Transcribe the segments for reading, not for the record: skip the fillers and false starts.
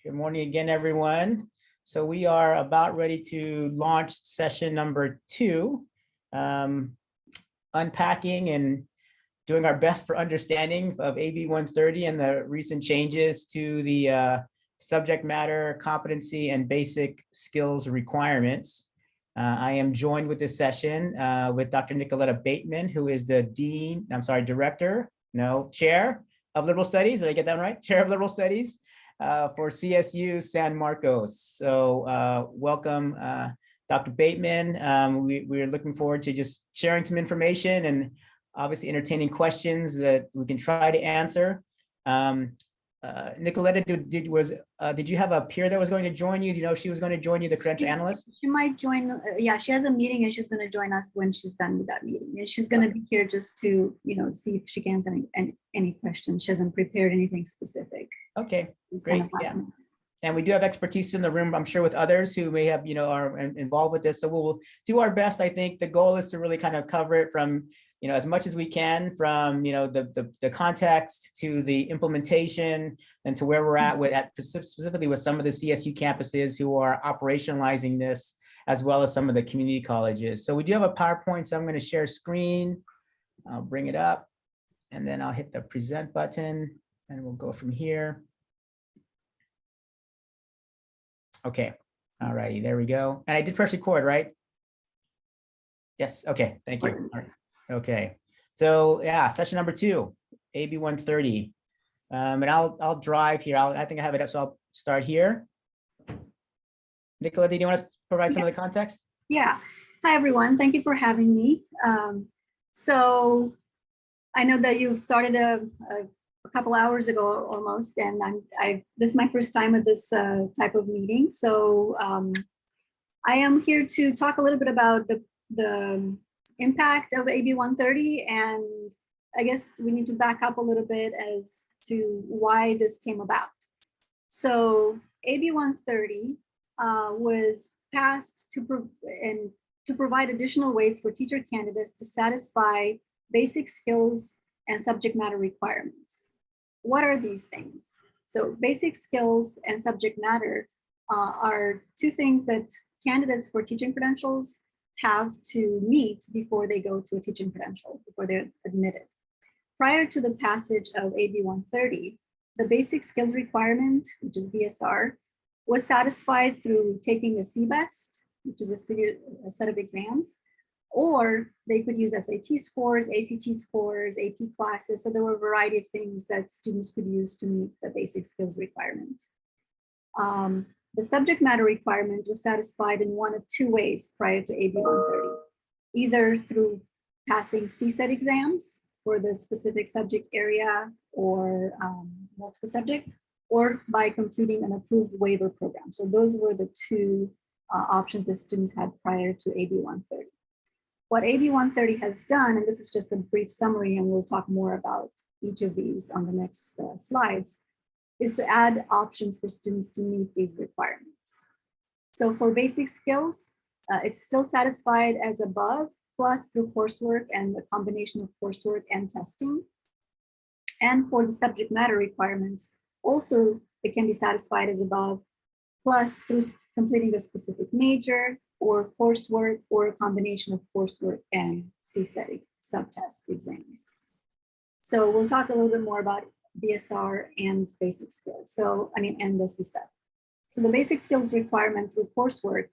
Good morning again, everyone. So we are about ready to launch session number 2, unpacking and doing our best for understanding of AB 130 and the recent changes to the subject matter, competency, and basic skills requirements. I am joined with this session with Dr. Nicoletta Bateman, who is the Chair of Liberal Studies. Did I get that right? Chair of Liberal Studies for CSU San Marcos. So welcome, Dr. Bateman. We're looking forward to just sharing some information and obviously entertaining questions that we can try to answer. Nicoletta, did you have a peer that was going to join you? Do you know if she was going to join you, the credential analyst? She might join. Yeah, she has a meeting and she's going to join us when she's done with that meeting. And she's going to be here just to, see if she can answer any questions. She hasn't prepared anything specific. Okay, great. Yeah. And we do have expertise in the room, I'm sure, with others who may have, are involved with this. So we'll do our best. I think the goal is to really kind of cover it from, as much as we can, from, the context to the implementation and to where we're at specifically with some of the CSU campuses who are operationalizing this, as well as some of the community colleges. So we do have a PowerPoint, so I'm going to share screen. I'll bring it up and then I'll hit the present button and we'll go from here. Okay, all righty, there we go. And I did press record, right? Yes, okay, thank you. All right. Okay, so yeah, session number 2, AB 130. And I'll drive here. I think I have it up, so I'll start here. Nicoletta, do you want to provide some of the context? Yeah, hi everyone, thank you for having me. So I know that you've started a couple hours ago almost, and this is my first time at this type of meeting. So I am here to talk a little bit about the impact of AB 130, and I guess we need to back up a little bit as to why this came about. So AB 130 was passed to provide additional ways for teacher candidates to satisfy basic skills and subject matter requirements. What are these things? So basic skills and subject matter are 2 things that candidates for teaching credentials have to meet before they go to a teaching credential, before they're admitted. Prior to the passage of AB 130, the basic skills requirement, which is BSR, was satisfied through taking a CBEST, which is a set of exams, or they could use SAT scores, ACT scores, AP classes. So there were a variety of things that students could use to meet the basic skills requirement. The subject matter requirement was satisfied in one of 2 ways prior to AB 130, either through passing CSET exams for the specific subject area or multiple subject, or by completing an approved waiver program. So those were the 2 options that students had prior to AB 130. What AB 130 has done, and this is just a brief summary, and we'll talk more about each of these on the next slides, is to add options for students to meet these requirements. So for basic skills, it's still satisfied as above, plus through coursework and the combination of coursework and testing. And for the subject matter requirements, also it can be satisfied as above, plus through completing a specific major or coursework, or a combination of coursework and CSET subtest exams. So we'll talk a little bit more about BSR and basic skills. So, and the CSET. So the basic skills requirement through coursework,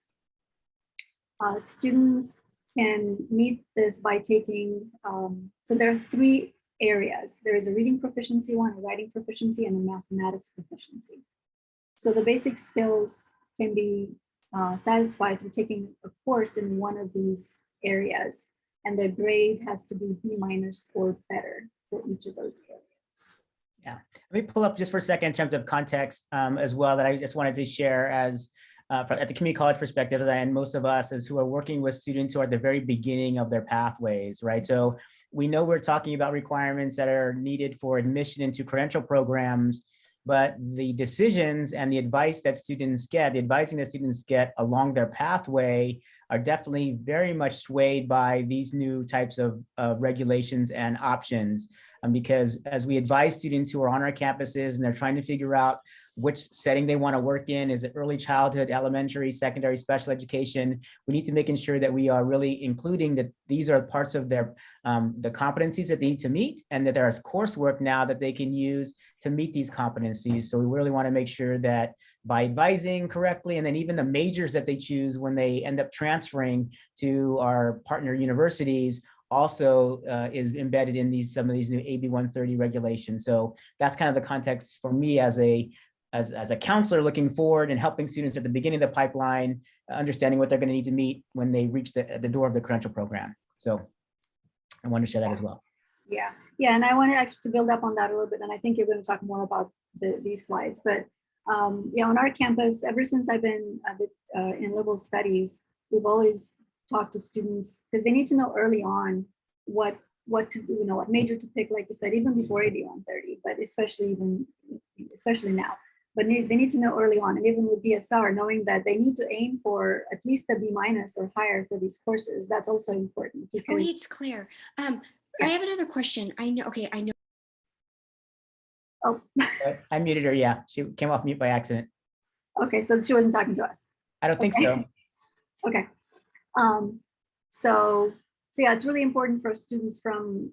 students can meet this by taking, so there are 3 areas. There is a reading proficiency one, a writing proficiency, and a mathematics proficiency. So the basic skills can be satisfied through taking a course in one of these areas, and the grade has to be B- or better for each of those areas. Yeah, let me pull up just for a second in terms of context as well, that I just wanted to share as at the community college perspective, and most of us as who are working with students who are at the very beginning of their pathways, right? So we know we're talking about requirements that are needed for admission into credential programs, but the decisions and the advice that students get, the advising that students get along their pathway are definitely very much swayed by these new types of regulations and options. because as we advise students who are on our campuses and they're trying to figure out which setting they want to work in, is it early childhood, elementary, secondary, special education, we need to make sure that we are really including that these are parts of their the competencies that they need to meet, and that there's coursework now that they can use to meet these competencies. So we really want to make sure that by advising correctly, and then even the majors that they choose when they end up transferring to our partner universities also is embedded in some of these new AB 130 regulations. So that's kind of the context for me as a counselor looking forward and helping students at the beginning of the pipeline, understanding what they're going to need to meet when they reach the door of the credential program. So I want to share that as well. Yeah, and I wanted actually to build up on that a little bit, and I think you're going to talk more about these slides. But on our campus, ever since I've been in liberal studies, we've always talked to students because they need to know early on what to do, what major to pick, like you said, even before AB 130, but especially now. But they need to know early on, and even with BSR, knowing that they need to aim for at least a B- or higher for these courses. That's also important. Because, oh, it's Claire. I have another question. I know. Oh, I muted her. Yeah, she came off mute by accident. Okay, so she wasn't talking to us. I don't think so. Okay. So yeah, it's really important for students to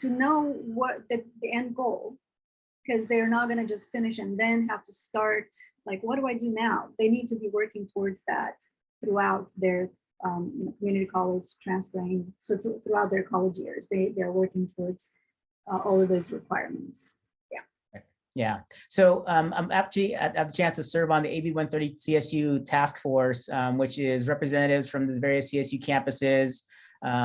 know what the end goal, because they're not going to just finish and then have to start, like, what do I do now? They need to be working towards that throughout their community college transferring. So throughout their college years, they're working towards all of those requirements. Yeah. So I'm actually I have the chance to serve on the AB 130 CSU task force, which is representatives from the various CSU campuses,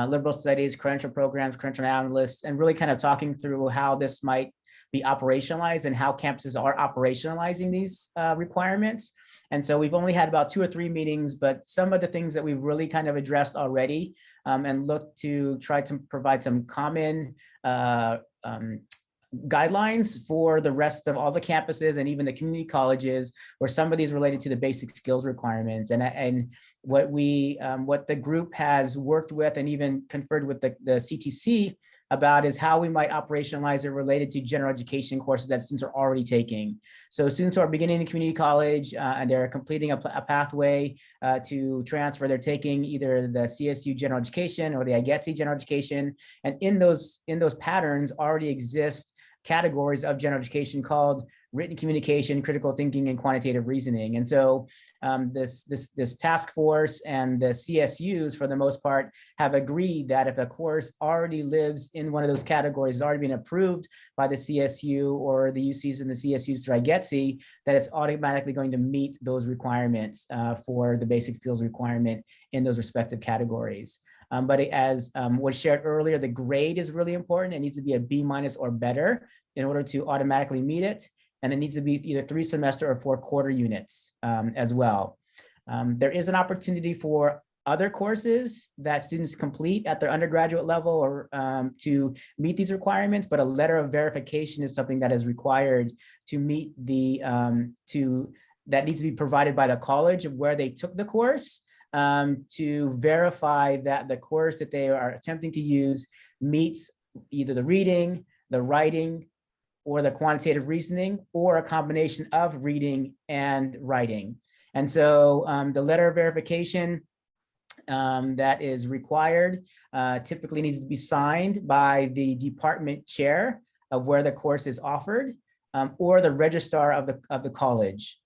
liberal studies, credential programs, credential analysts, and really kind of talking through how this might be operationalized and how campuses are operationalizing these requirements. And so we've only had about 2 or 3 meetings, but some of the things that we've really kind of addressed already and looked to try to provide some common guidelines for the rest of all the campuses and even the community colleges, where some of these related to the basic skills requirements. And what the group has worked with and even conferred with the CTC about is how we might operationalize it related to general education courses that students are already taking. So students who are beginning in community college and they're completing a pathway to transfer, they're taking either the CSU general education or the ACCCTEP general education. And in those patterns already exist categories of general education called written communication, critical thinking, and quantitative reasoning. And so this task force and the CSUs, for the most part, have agreed that if a course already lives in one of those categories, has already been approved by the CSU or the UCs and the CSUs through ACCCTEP, that it's automatically going to meet those requirements for the basic skills requirement in those respective categories. But as was shared earlier, the grade is really important. It needs to be a B- or better in order to automatically meet it. And it needs to be either 3 semester or 4 quarter units as well. There is an opportunity for other courses that students complete at their undergraduate level or to meet these requirements, but a letter of verification is something that is required to meet that needs to be provided by the college of where they took the course, to verify that the course that they are attempting to use meets either the reading, the writing, or the quantitative reasoning, or a combination of reading and writing. And so the letter of verification that is required typically needs to be signed by the department chair of where the course is offered, or the registrar of the college.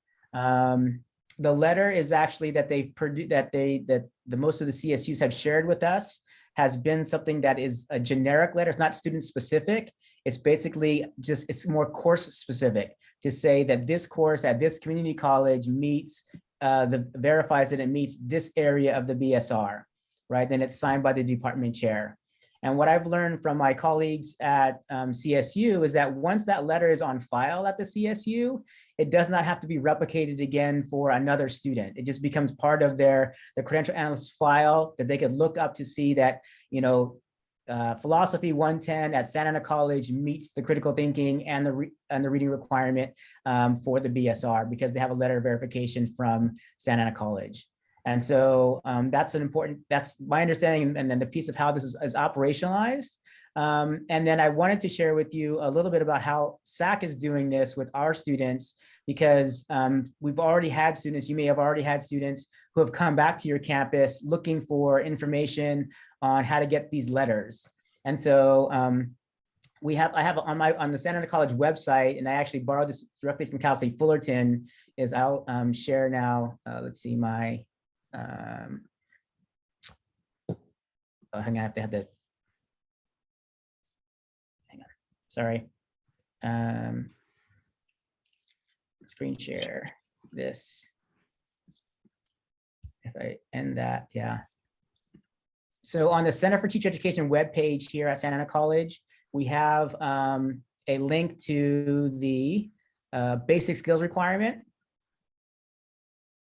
The letter is actually that they've produced, that the most of the CSUs have shared with us, has been something that is a generic letter. It's not student specific. It's basically just, it's more course specific to say that this course at this community college meets, verifies that it meets this area of the BSR, right? Then it's signed by the department chair. And what I've learned from my colleagues at CSU is that once that letter is on file at the CSU, it does not have to be replicated again for another student. It just becomes part of the credential analyst file that they could look up to see that, philosophy 110 at Santa Ana College meets the critical thinking and the reading requirement for the BSR, because they have a letter of verification from Santa Ana College. And so that's my understanding, and then the piece of how this is operationalized And then I wanted to share with you a little bit about how SAC is doing this with our students, because we've already had students, you may have already had students who have come back to your campus looking for information on how to get these letters. And so I have on the Santa Ana College website, and I actually borrowed this directly from Cal State Fullerton, is I'll share now, let's see my, hang on, I have to have the, hang on, sorry. Screen share this. If I end that, yeah. So on the Center for Teacher Education webpage here at Santa Ana College, we have a link to the basic skills requirement.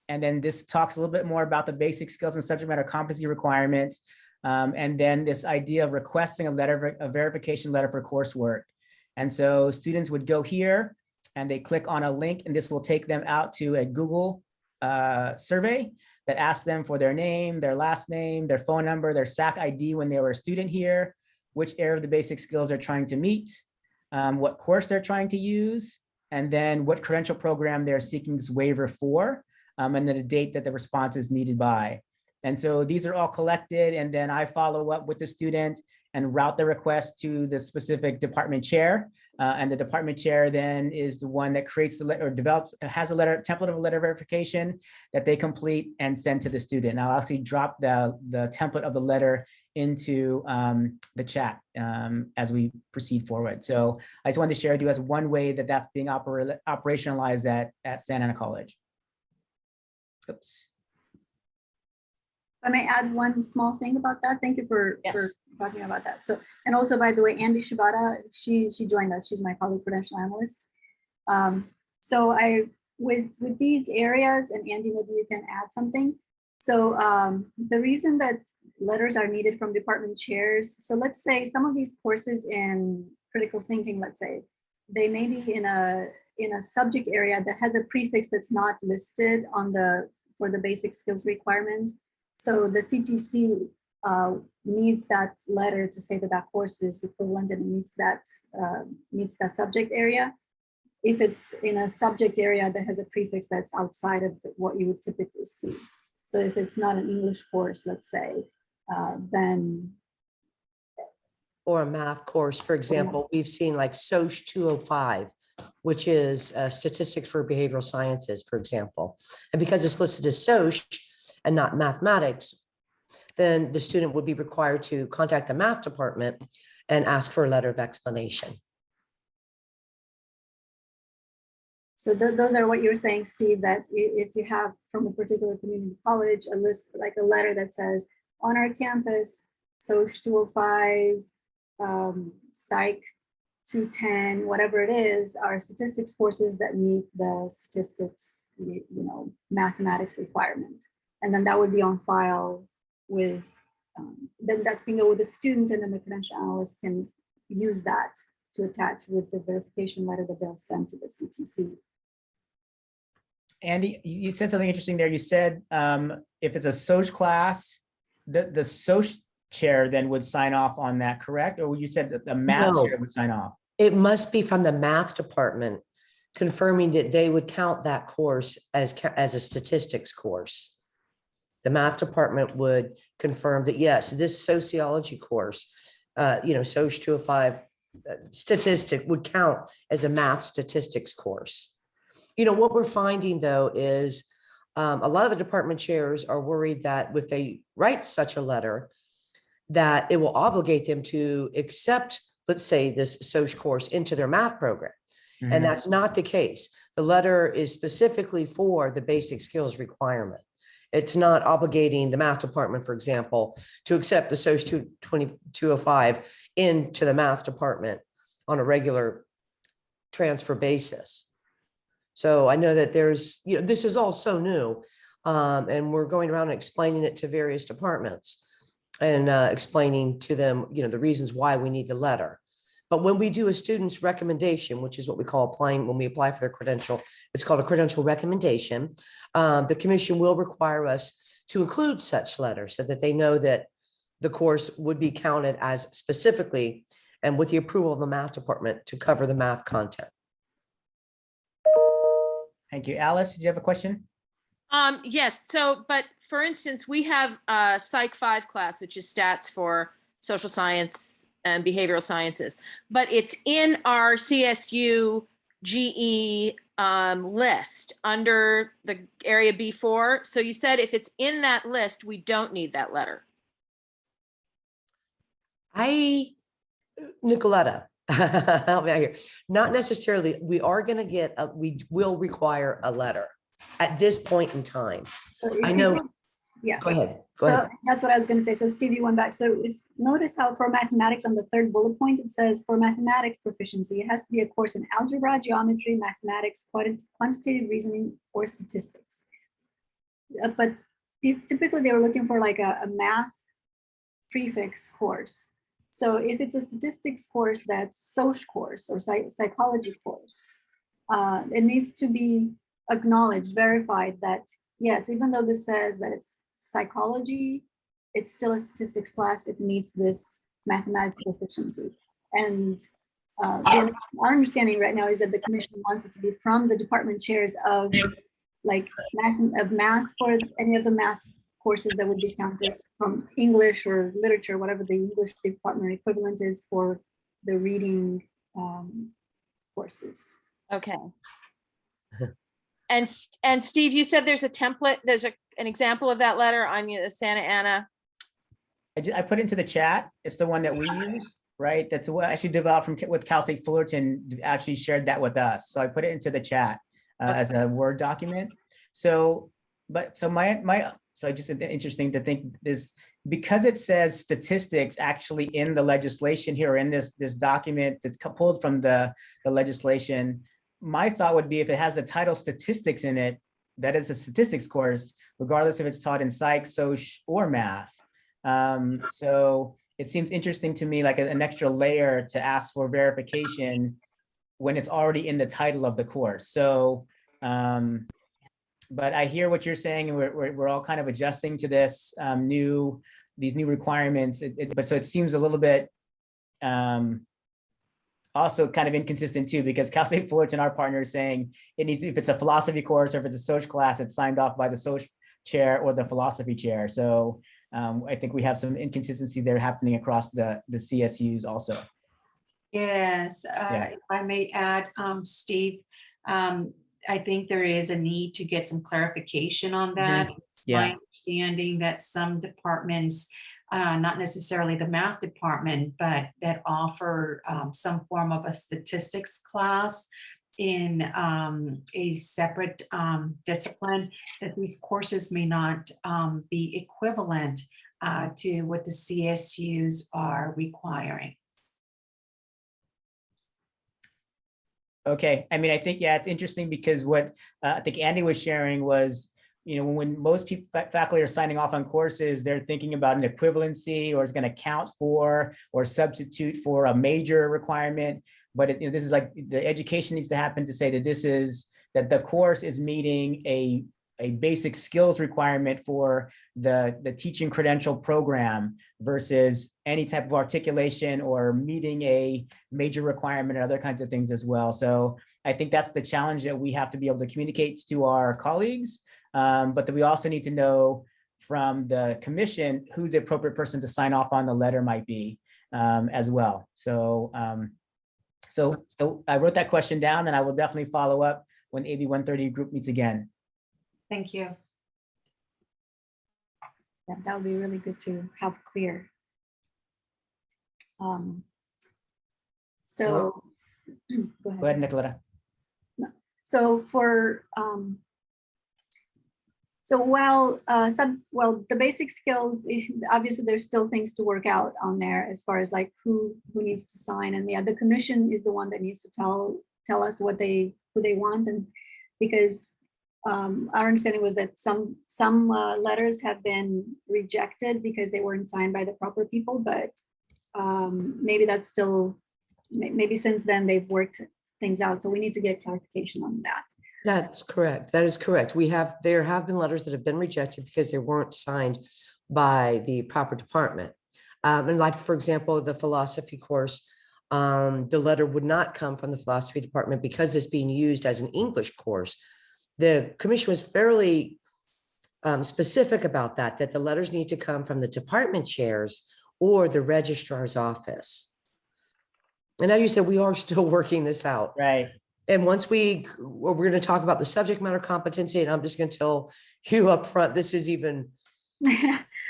And then this talks a little bit more about the basic skills and subject matter competency requirements. And then this idea of requesting a verification letter for coursework. And so students would go here and they click on a link, and this will take them out to a Google survey that asks them for their name, their last name, their phone number, their SAC ID when they were a student here, which area of the basic skills they're trying to meet, what course they're trying to use, and then what credential program they're seeking this waiver for, and then the date that the response is needed by. And so these are all collected, and then I follow up with the student and route the request to the specific department chair. And the department chair then is the one that creates the letter, or develops, has a letter, template of a letter verification that they complete and send to the student. And I'll actually drop the template of the letter into the chat as we proceed forward. So I just wanted to share with you as one way that that's being operationalized at Santa Ana College. Oops. I may add one small thing about that. Thank you for talking about that. So, and also, by the way, Andy Shibata, she joined us. She's my colleague credential analyst. So with these areas, and Andy, maybe you can add something. So the reason that letters are needed from department chairs, so let's say some of these courses in critical thinking, let's say, they may be in a subject area that has a prefix that's not listed on for the basic skills requirement. So the CTC needs that letter to say that that course is equivalent and meets that subject area. If it's in a subject area that has a prefix that's outside of what you would typically see. So if it's not an English course, let's say, then. Or a math course, for example, we've seen like SOC 205, which is statistics for behavioral sciences, for example. And because it's listed as SOC and not mathematics, then the student would be required to contact the math department and ask for a letter of explanation. So those are what you're saying, Steve, that if you have from a particular community college, a list, like a letter that says on our campus, SOC 205, Psych 210, whatever it is, are statistics courses that meet the statistics, mathematics requirement. And then that would be on file with, then that can go with the student, and then the credential analyst can use that to attach with the verification letter that they'll send to the CTC. Andy, you said something interesting there. You said if it's a SOC class, the SOC chair then would sign off on that, correct? Or you said that the math chair would sign off? It must be from the math department confirming that they would count that course as a statistics course. The math department would confirm that, yes, this sociology course, SOC 205 statistic would count as a math statistics course. What we're finding, though, is a lot of the department chairs are worried that if they write such a letter, that it will obligate them to accept, let's say, this SOC course into their math program. Mm-hmm. And that's not the case. The letter is specifically for the basic skills requirement. It's not obligating the math department, for example, to accept the SOC 205 into the math department on a regular transfer basis. So I know that there's, this is all so new, and we're going around and explaining it to various departments and explaining to them, the reasons why we need the letter. But when we do a student's recommendation, which is what we call applying, when we apply for their credential, it's called a credential recommendation. The commission will require us to include such letters so that they know that the course would be counted as specifically and with the approval of the math department to cover the math content. Thank you. Alice, did you have a question? Yes, so, but for instance, we have a Psych 5 class, which is stats for social science and behavioral sciences, but it's in our CSU GE list under the area B4. So you said if it's in that list, we don't need that letter. Nicoletta, help me out here. Not necessarily. We are going to get, we will require a letter at this point in time. So if I you know. go- Yeah. Go ahead. Go So ahead. that's what I was going to say. So Steve, you went back. So notice how for mathematics on the third bullet point, it says for mathematics proficiency, it has to be a course in algebra, geometry, mathematics, quantitative reasoning, or statistics. But typically they were looking for like a math prefix course. So if it's a statistics course, that's social course or psychology course, it needs to be acknowledged, verified that, yes, even though this says that it's psychology, it's still a statistics class, it meets this mathematics proficiency. And our understanding right now is that the commission wants it to be from the department chairs of like math for any of the math courses that would be counted, from English or literature, whatever the English department equivalent is for the reading courses. Okay. And Steve, you said there's a template, there's an example of that letter on the Santa Ana. I put it into the chat. It's the one that we use, right? That's what I actually developed from with Cal State Fullerton, actually shared that with us. So I put it into the chat as a Word document. So, so just interesting to think this, because it says statistics actually in the legislation here, in this document that's pulled from the legislation, my thought would be if it has the title statistics in it, that is a statistics course, regardless if it's taught in psych, soc, or math. So it seems interesting to me, like an extra layer to ask for verification when it's already in the title of the course. So, but I hear what you're saying, and we're all kind of adjusting to this these new requirements. But so it seems a little bit also kind of inconsistent too, because Cal State Fullerton, our partner, is saying it needs, if it's a philosophy course or if it's a social class, it's signed off by the social chair or the philosophy chair. So I think we have some inconsistency there happening across the CSUs also. Yes, if I may add, Steve, I think there is a need to get some clarification on that. It's my understanding that some departments, not necessarily the math department, but that offer some form of a statistics class in a separate discipline, that these courses may not be equivalent to what the CSUs are requiring. Okay, I mean, I think, yeah, it's interesting because what I think Andy was sharing was, you know, when most people, faculty are signing off on courses, they're thinking about an equivalency or it's going to count for or substitute for a major requirement. But you know, this is like the education needs to happen to say that this is, that the course is meeting a basic skills requirement for the teaching credential program versus any type of articulation or meeting a major requirement and other kinds of things as well. So I think that's the challenge that we have to be able to communicate to our colleagues, but that we also need to know from the commission who the appropriate person to sign off on the letter might be as well. So, so I wrote that question down, and I will definitely follow up when AB 130 group meets again. Thank you. That would be really good to have clear. So go Go ahead, Nicoletta. So for so while the basic skills, obviously there's still things to work out on there as far as like who needs to sign, and yeah, the commission is the one that needs to tell us who they want, and because our understanding was that some letters have been rejected because they weren't signed by the proper people, but maybe that's still, maybe since then they've worked things out. So we need to get clarification on that. That's correct. That is correct. There have been letters that have been rejected because they weren't signed by the proper department. And like, for example, the philosophy course, the letter would not come from the philosophy department because it's being used as an English course. The commission was fairly specific about that, that the letters need to come from the department chairs or the registrar's office. And as you said, we are still working this out. Right. And once we're going to talk about the subject matter competency, and I'm just going to tell you up front, this is even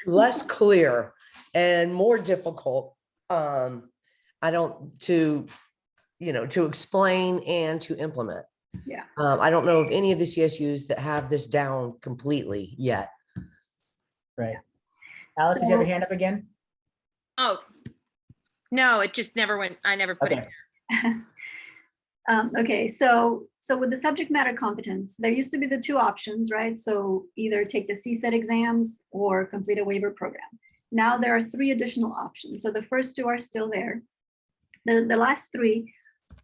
less clear and more difficult. To explain and to implement. Yeah. I don't know of any of the CSUs that have this down completely yet. Right. Alice, did you have your So- hand up again? Oh, no, it just never went. I never put it. Okay. Okay, so with the subject matter competence, there used to be the two options, right? So either take the CSET exams or complete a waiver program. Now there are 3 additional options. So the first 2 are still there. The last 3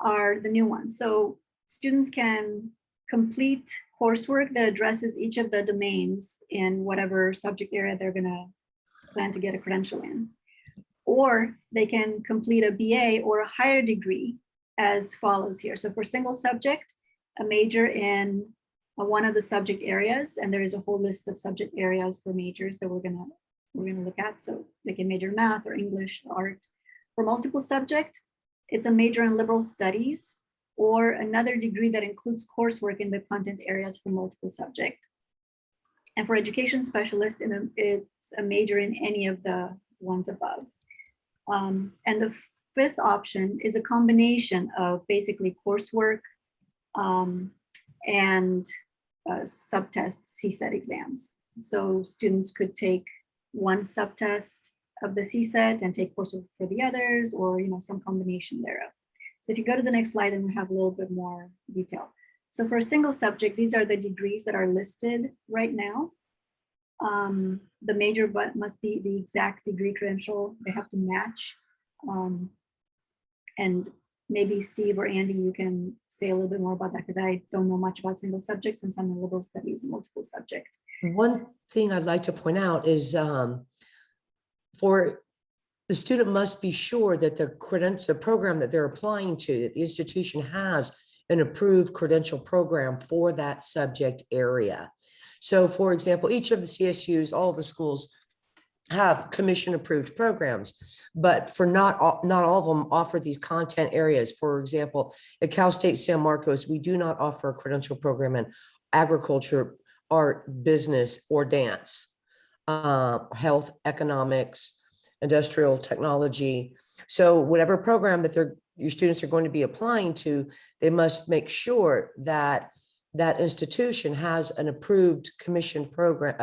are the new ones. So students can complete coursework that addresses each of the domains in whatever subject area they're gonna plan to get a credential in. Or they can complete a BA or a higher degree as follows here. So for single subject, a major in one of the subject areas, and there is a whole list of subject areas for majors that we're gonna look at. So they can major in math or English, art. For multiple subject, it's a major in liberal studies or another degree that includes coursework in the content areas for multiple subject. And for education specialist, it's a major in any of the ones above. And the 5th option is a combination of basically coursework and subtest CSET exams. So students could take one subtest of the CSET and take coursework for the others, or some combination thereof. So if you go to the next slide, and we have a little bit more detail. So for a single subject, these are the degrees that are listed right now. The major but must be the exact degree credential. They have to match. And maybe Steve or Andy, you can say a little bit more about that, because I don't know much about single subjects, since I'm in liberal studies and multiple subject. One thing I'd like to point out is for the student must be sure that the program that they're applying to, that the institution has an approved credential program for that subject area. So for example, each of the CSUs, all of the schools have commission approved programs, but for not all of them offer these content areas. For example, at Cal State San Marcos, we do not offer a credential program in agriculture, art, business, or dance, health, economics, industrial technology. So whatever program that your students are going to be applying to, they must make sure that that institution has an approved commission program,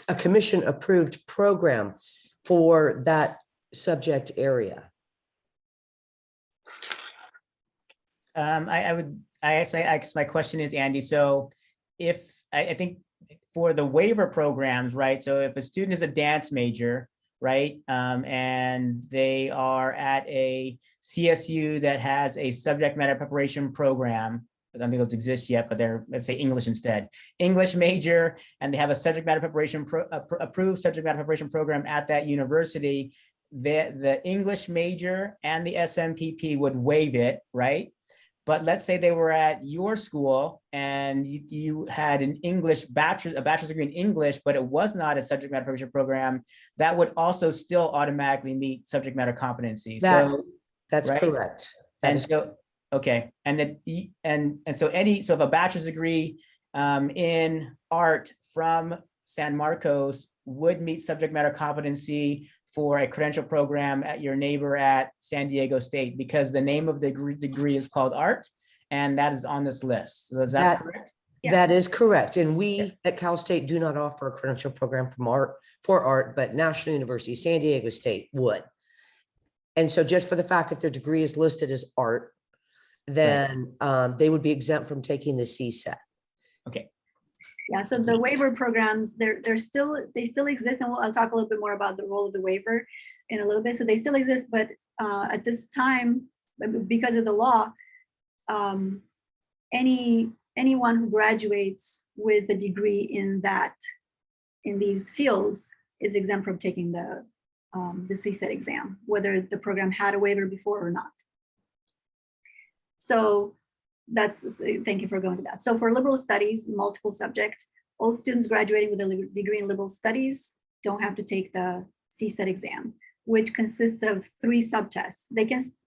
a commission approved program for that subject area. I guess my question is, Andy, so if I think for the waiver programs, right? So if a student is a dance major, right? And they are at a CSU that has a subject matter preparation program. I don't think those exist yet, but they're, let's say English instead. English major, and they have a subject matter preparation, approved subject matter preparation program at that university. The English major and the SMPP would waive it, right? But let's say they were at your school and you had an English a bachelor's degree in English, but it was not a subject matter preparation program, that would also still automatically meet subject matter competency. That's right? correct. Okay, and so if a bachelor's degree in art from San Marcos would meet subject matter competency for a credential program at your neighbor at San Diego State, because the name of the degree is called art, and that is on this list. So that's correct? Yeah. That is correct. And we at Cal State do not offer a credential program for art, but National University, San Diego State would. And so just for the fact that their degree is listed as art, then they would be exempt from taking the CSET. Okay. Yeah, so the waiver programs, they still exist, and I'll talk a little bit more about the role of the waiver in a little bit. So they still exist, but at this time, because of the law, anyone who graduates with a degree in these fields is exempt from taking the the CSAT exam, whether the program had a waiver before or not. So thank you for going to that. So for liberal studies, multiple subject, all students graduating with a degree in liberal studies don't have to take the CSAT exam, which consists of 3 subtests.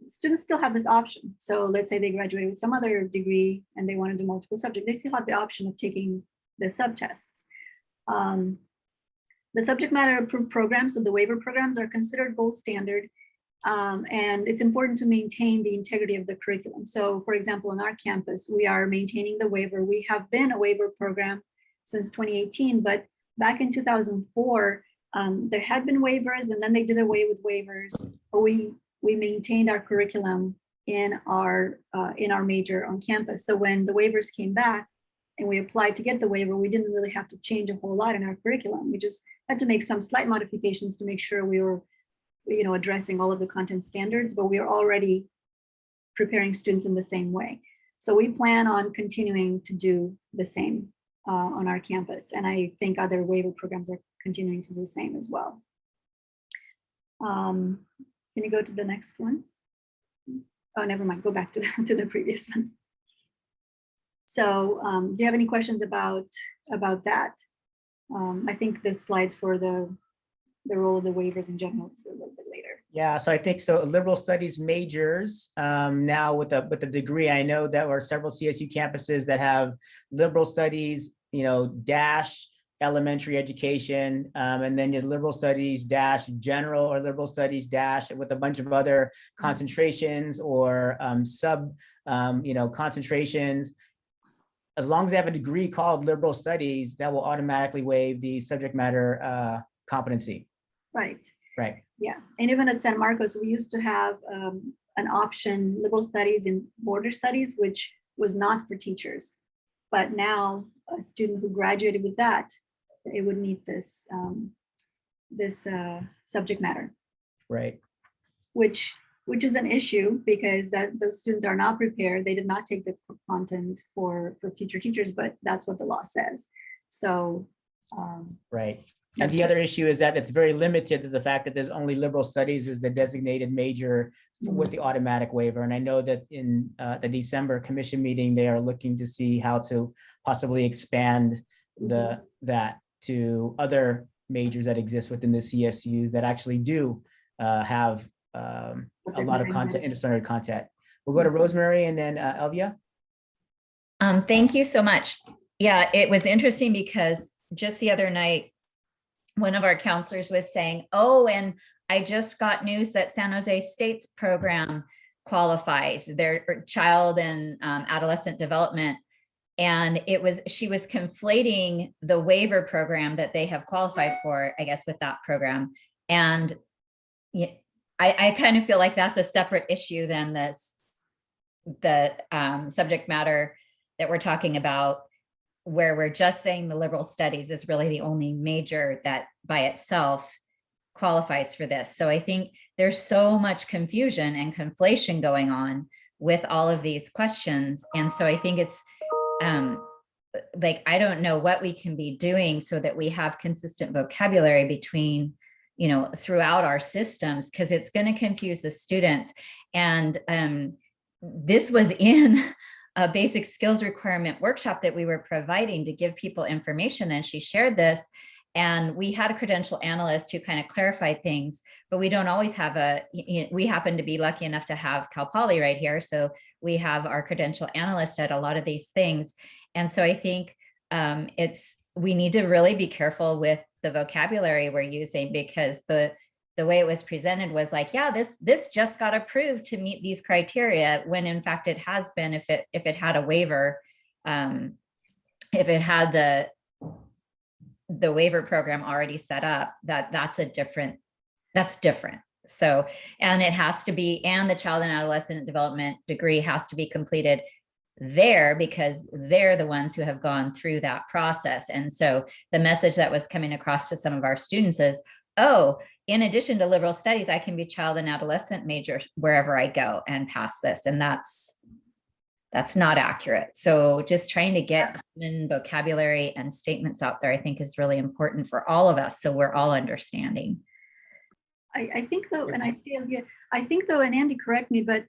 Students still have this option. So let's say they graduate with some other degree and they want to do multiple subject, they still have the option of taking the subtests. The subject matter approved programs, so the waiver programs, are considered gold standard. And it's important to maintain the integrity of the curriculum. So for example, on our campus, we are maintaining the waiver. We have been a waiver program since 2018, but back in 2004, there had been waivers and then they did away with waivers, but we maintained our curriculum in our major on campus. So when the waivers came back and we applied to get the waiver, we didn't really have to change a whole lot in our curriculum. We just had to make some slight modifications to make sure we were, addressing all of the content standards, but we are already preparing students in the same way. So we plan on continuing to do the same on our campus. And I think other waiver programs are continuing to do the same as well. Can you go to the next one? Oh, never mind, go back to the previous one. So do you have any questions about that? I think the slides for the role of the waivers in general is a little bit later. Yeah, so I think so. Liberal studies majors now with the degree. I know that there are several CSU campuses that have liberal studies, dash elementary education, and then just liberal studies dash general or liberal studies dash with a bunch of other concentrations or sub concentrations. As long as they have a degree called liberal studies, that will automatically waive the subject matter competency. Right. Right. Yeah. And even at San Marcos, we used to have an option, liberal studies and border studies, which was not for teachers. But now a student who graduated with that, it would need this subject matter. Right. Which is an issue because those students are not prepared. They did not take the content for future teachers, but that's what the law says. So right. And the other issue is that it's very limited to the fact that there's only liberal studies as the designated major with the automatic waiver. And I know that in the December commission meeting, they are looking to see how to possibly expand that to other majors that exist within the CSU that actually do have a lot of content, interdisciplinary content. We'll go to Rosemary and then Elvia. Thank you so much. Yeah, it was interesting because just the other night, one of our counselors was saying, oh, and I just got news that San Jose State's program qualifies, their child and adolescent development. And she was conflating the waiver program that they have qualified for, I guess, with that program. And I kind of feel like that's a separate issue than the subject matter that we're talking about, where we're just saying the liberal studies is really the only major that by itself qualifies for this. So I think there's so much confusion and conflation going on with all of these questions. And so I think it's I don't know what we can be doing so that we have consistent vocabulary between, throughout our systems, because it's going to confuse the students. And this was in a basic skills requirement workshop that we were providing to give people information. And she shared this, and we had a credential analyst who kind of clarified things, but we don't always have we happen to be lucky enough to have Cal Poly right here. So we have our credential analyst at a lot of these things. And so I think we need to really be careful with the vocabulary we're using, because the way it was presented was like, yeah, this just got approved to meet these criteria, when in fact it has been, if it had a waiver, if it had the waiver program already set up, that's different. So, and it has to be, and the child and adolescent development degree has to be completed there, because they're the ones who have gone through that process. And so the message that was coming across to some of our students is, oh, in addition to liberal studies, I can be child and adolescent major wherever I go and pass this. And that's not accurate. So just trying to get common vocabulary and statements out there, I think, is really important for all of us, so we're all understanding. I think though, and I see it here, I think though, and Andy, correct me, but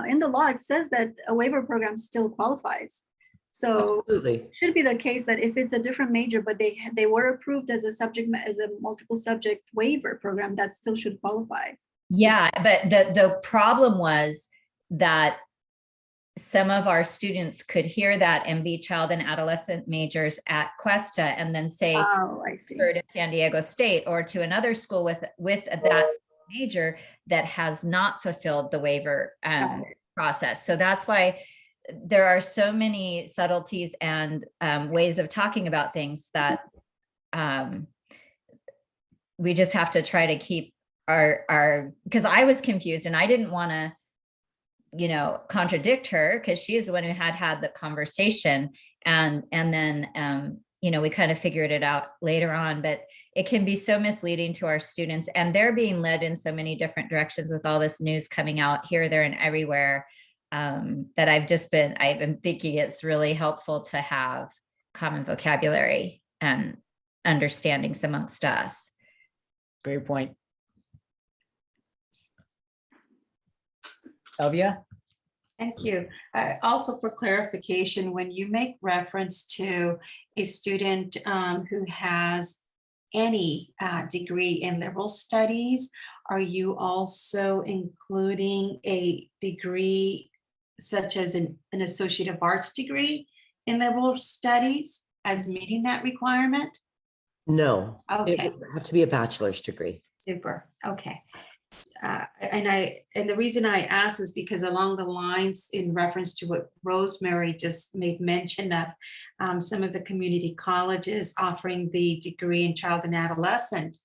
in the law, it says that a waiver program still qualifies. So Absolutely. it should be the case that if it's a different major, but they were approved as a as a multiple subject waiver program, that still should qualify. Yeah, but the problem was that some of our students could hear that and be child and adolescent majors at Cuesta and then say, Oh, I see. to San Diego State or to another school with that major that has not fulfilled the waiver process. So that's why there are so many subtleties and ways of talking about things that we just have to try to keep our, because I was confused and I didn't want to, you know, contradict her because she is the one who had the conversation. And then, you know, we kind of figured it out later on, but it can be so misleading to our students, and they're being led in so many different directions with all this news coming out here, there, and everywhere, that I've been thinking it's really helpful to have common vocabulary and understandings amongst us. Great point. Elvia? Thank you. Also for clarification, when you make reference to a student who has any degree in liberal studies, are you also including a degree such as an Associate of Arts degree in liberal studies as meeting that requirement? No, it Okay. would have to be a bachelor's degree. Super. Okay. And the reason I ask is because along the lines in reference to what Rosemary just made mention of, some of the community colleges offering the degree in child and adolescent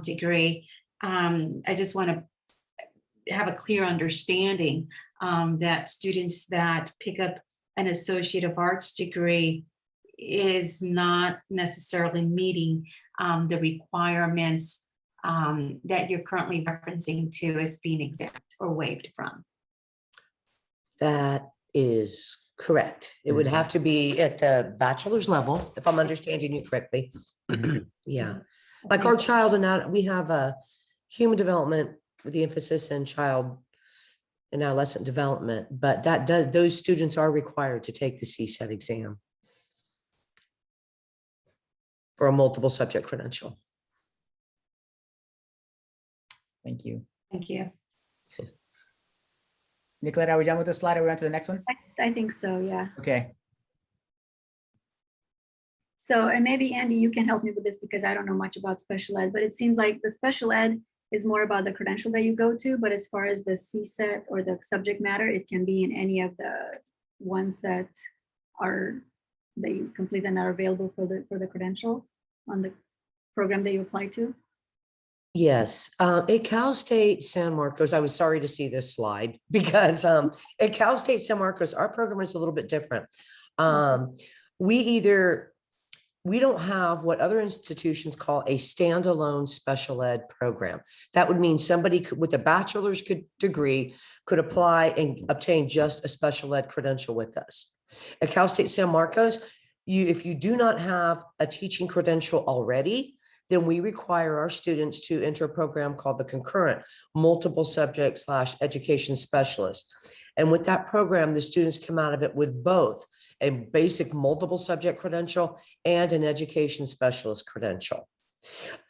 degree. I just want to have a clear understanding that students that pick up an Associate of Arts degree is not necessarily meeting the requirements that you're currently referencing to as being exempt or waived from. That is correct. It would have to be at the bachelor's level, if I'm understanding you correctly. Yeah, like our child and we have a human development with the emphasis in child and adolescent development, but those students are required to take the CSET exam for a multiple subject credential. Thank you. Thank you. Nicolette, are we done with this slide? Are we on to the next one? I think so, yeah. Okay. So, and maybe Andy, you can help me with this because I don't know much about special ed, but it seems like the special ed is more about the credential that you go to, but as far as the CSET or the subject matter, it can be in any of the ones that you complete and are available for the credential on the program that you apply to. Yes, at Cal State San Marcos, I was sorry to see this slide because at Cal State San Marcos, our program is a little bit different. We don't have what other institutions call a standalone special ed program. That would mean somebody with a bachelor's degree could apply and obtain just a special ed credential with us. At Cal State San Marcos, if you do not have a teaching credential already, then we require our students to enter a program called the concurrent multiple subject / education specialist. And with that program, the students come out of it with both a basic multiple subject credential and an education specialist credential.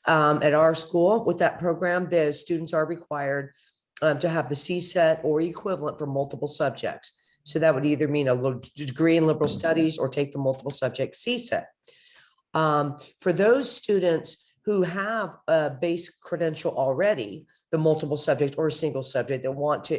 At our school, with that program, the students are required to have the CSET or equivalent for multiple subjects. So that would either mean a degree in liberal studies or take the multiple subject CSET. For those students who have a base credential already, the multiple subject or a single subject that want to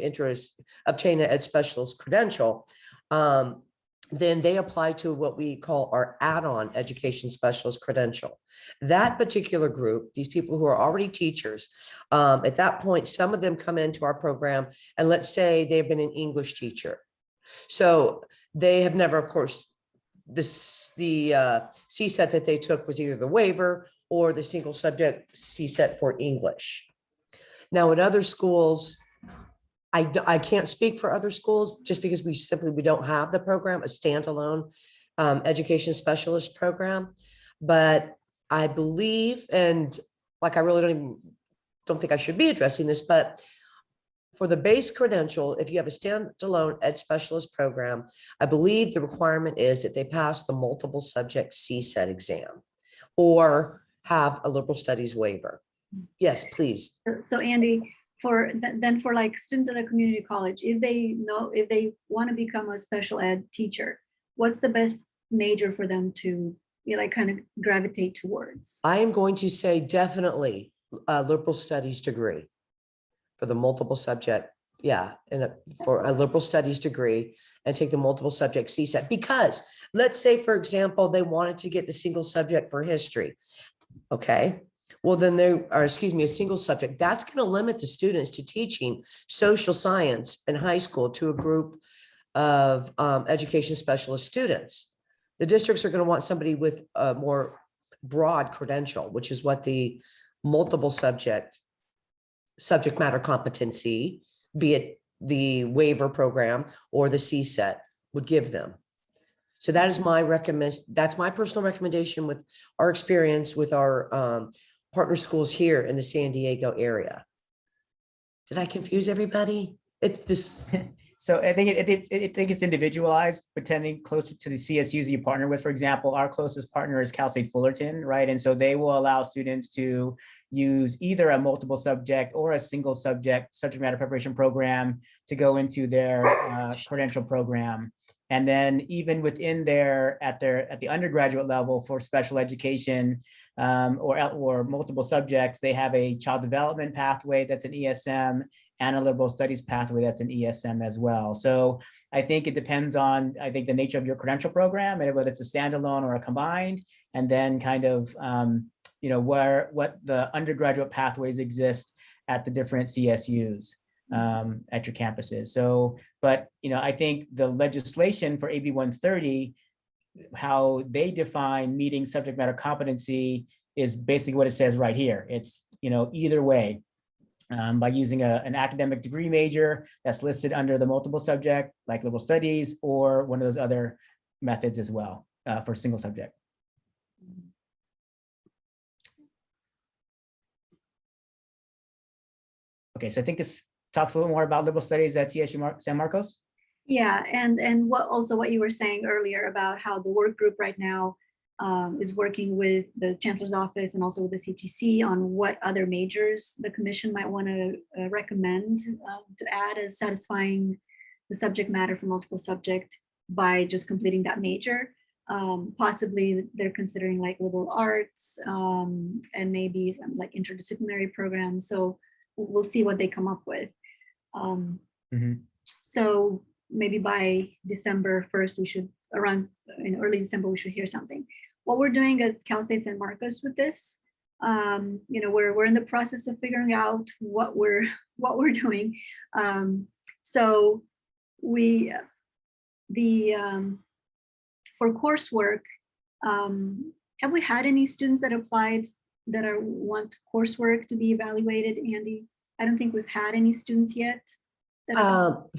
obtain an ed specialist credential, then they apply to what we call our add-on education specialist credential. That particular group, these people who are already teachers, at that point, some of them come into our program and let's say they've been an English teacher. So they have never, of course, the CSET that they took was either the waiver or the single subject CSET for English. Now at other schools, I can't speak for other schools just because we don't have the program, a standalone education specialist program. But I believe, and like I really don't don't think I should be addressing this, but for the base credential, if you have a standalone ed specialist program, I believe the requirement is that they pass the multiple subject CSET exam or have a liberal studies waiver. Yes, please. So Andy, then for like students at a community college, if they want to become a special ed teacher, what's the best major for them to like kind of gravitate towards? I am going to say definitely a liberal studies degree for the multiple subject. Yeah, for a liberal studies degree and take the multiple subject CSET, because let's say, for example, they wanted to get the single subject for history. Okay. Well, then a single subject, that's going to limit the students to teaching social science in high school to a group of education specialist students. The districts are going to want somebody with a more broad credential, which is what the multiple subject matter competency, be it the waiver program or the CSET, would give them. So that is that's my personal recommendation with our experience with our partner schools here in the San Diego area. Did I confuse everybody? It's this. So I think it's individualized, pretending closer to the CSUs you partner with. For example, our closest partner is Cal State Fullerton, right? And so they will allow students to use either a multiple subject or a single subject matter preparation program to go into their credential program. And then even within at the undergraduate level for special education or multiple subjects, they have a child development pathway that's an ESM and a liberal studies pathway that's an ESM as well. So I think it depends on, the nature of your credential program and whether it's a standalone or a combined, and then kind of, what the undergraduate pathways exist at the different CSUs at your campuses. So, but, I think the legislation for AB 130, how they define meeting subject matter competency is basically what it says right here. It's, either way. By using an academic degree major that's listed under the multiple subject, like liberal studies, or one of those other methods as well for single subject. Okay, so I think this talks a little more about liberal studies at CSU San Marcos. Yeah, and what you were saying earlier about how the work group right now is working with the Chancellor's Office and also with the CTC on what other majors the Commission might want to recommend to add as satisfying the subject matter for multiple subject by just completing that major. Possibly they're considering like liberal arts and maybe some like interdisciplinary programs. So we'll see what they come up with. So maybe by December 1st, we should, in early December, we should hear something. What we're doing at Cal State San Marcos with this, we're in the process of figuring out what we're doing. So we for coursework, have we had any students that applied that want coursework to be evaluated, Andy? I don't think we've had any students yet.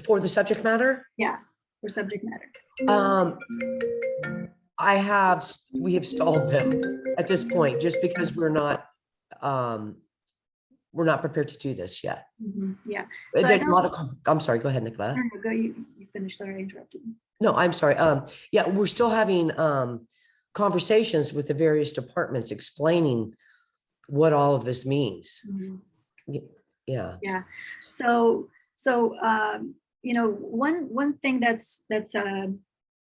For the subject matter? Yeah, for subject matter. We have stalled them at this point, just because we're not prepared to do this yet. Yeah. So there's a lot of, I'm sorry, go ahead, Nicola. No, go, you finish, sorry, I interrupted you. No, I'm sorry. Yeah, we're still having conversations with the various departments explaining what all of this means. Yeah. Yeah. So one thing that's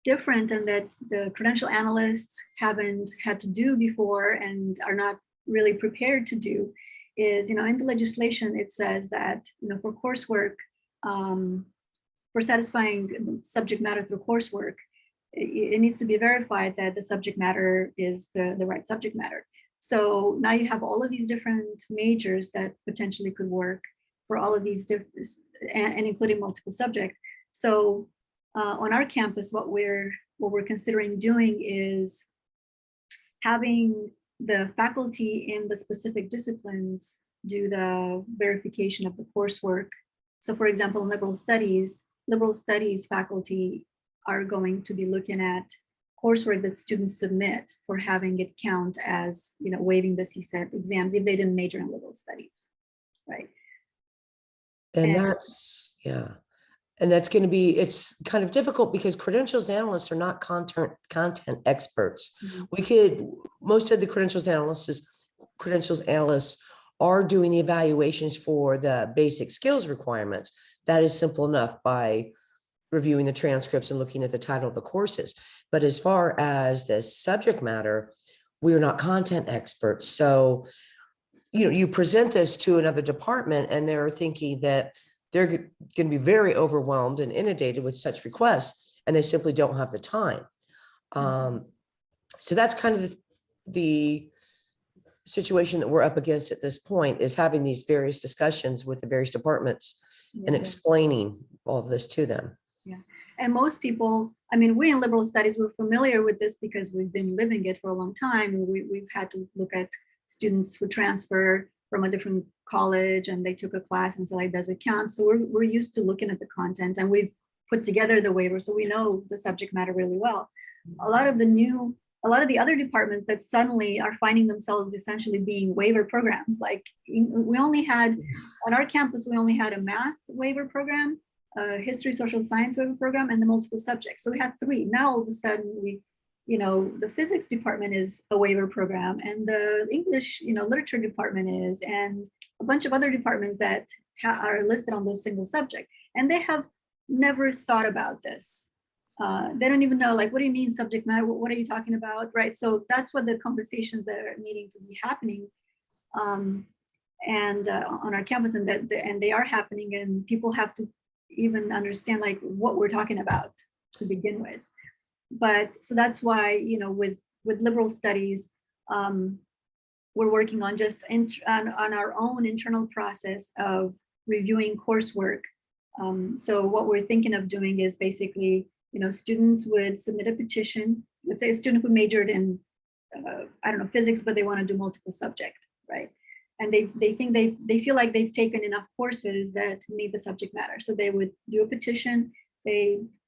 different and that the credential analysts haven't had to do before and are not really prepared to do is, in the legislation, it says that, for coursework, for satisfying subject matter through coursework, it needs to be verified that the subject matter is the right subject matter. So now you have all of these different majors that potentially could work for all of these different, and including multiple subject. So on our campus, what we're considering doing is having the faculty in the specific disciplines do the verification of the coursework. So for example, in liberal studies faculty are going to be looking at coursework that students submit for having it count as, waiving the CSET exams if they didn't major in liberal studies. right? And And- that's, yeah. And that's going to be, it's kind of difficult because credentials analysts are not content experts. Most of the credentials analysts are doing the evaluations for the basic skills requirements. That is simple enough by reviewing the transcripts and looking at the title of the courses. But as far as the subject matter, we are not content experts. So, you present this to another department and they're thinking that they're going to be very overwhelmed and inundated with such requests, and they simply don't have the time. So that's kind of the situation that we're up against at this point, is having these various discussions with the various departments and explaining all of this to them. Yeah, and most people, I mean, we in liberal studies, we're familiar with this because we've been living it for a long time. We've had to look at students who transfer from a different college and they took a class and so like, does it count? So we're used to looking at the content, and we've put together the waiver, so we know the subject matter really well. A lot of the other departments that suddenly are finding themselves essentially being waiver programs. Like we only had, on our campus, we only had a math waiver program, a history, social science waiver program, and the multiple subjects. So we had 3. Now all of a sudden the physics department is a waiver program, and the English, literature department is, and a bunch of other departments that are listed on those single subject. And they have never thought about this. They don't even know, like, what do you mean subject matter? What are you talking about, right? So that's what the conversations that are needing to be happening on our campus, and they are happening, and people have to even understand like what we're talking about to begin with. But so that's why, with liberal studies, we're working on just on our own internal process of reviewing coursework. So what we're thinking of doing is basically, students would submit a petition. Let's say a student who majored in, physics, but they want to do multiple subject, right? And they feel like they've taken enough courses that meet the subject matter. So they would do a petition,